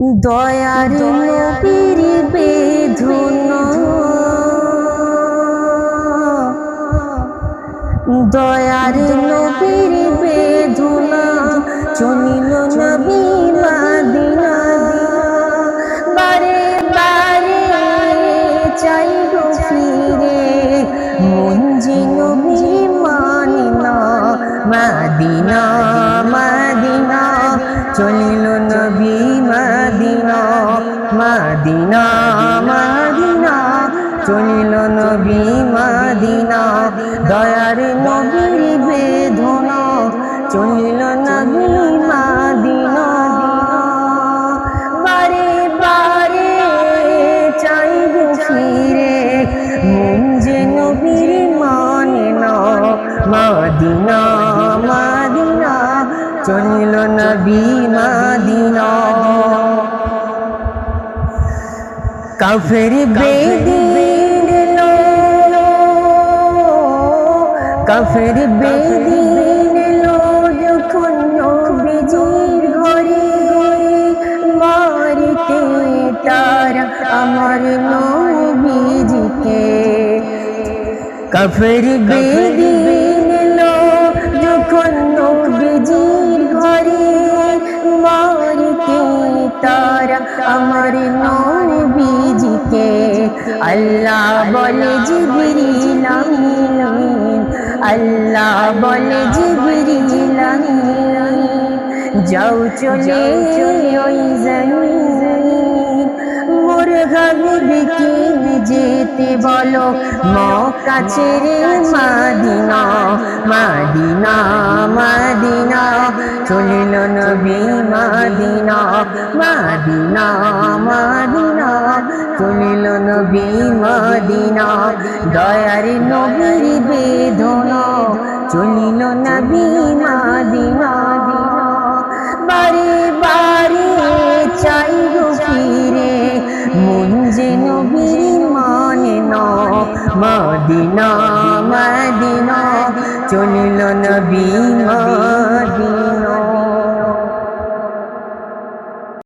দয়ার নবীর বেদনা, দয়ার নবীর বেদনা, চলিল নবী মদিনা। বারে বারে চাইব ফিরে, মন যে নবীর মানে না। মদিনা মদিনা চলিল নবী মদিনা, মদিনা মদিনা চলিল নবী মদিনা। দয়ার নবীর বেদনা, চলিল নবী মদিনা। বারে বারে চাইব ফিরে, মন যে নবীর মানে না। মদিনা মদিনা চলিল নবী মদিনা। কাফের বেদিন এলো, কাফের বেদিন এলো যখন নবীজির ঘরে, মারিতে তারা আমার নবীজিকে। কাফের বেদিন এলো যখন নবীজির ঘরে, মারিতে তারা আমার নবীজিকে। আল্লাহ বলে জিবরিল আমিন, আল্লাহ বলে জিবরিল আমিন, যাও চলে ওই জমিন। মোর হাবিবকে যেতে বলো মক্কা ছেড়ে মদিনা। মদিনা মদিনা চলিল নবী মদিনা, মদিনা মদিনা চলিল নবী মদিনা। দয়ার নবীর বেদনা, চলিল নবী মদিনা।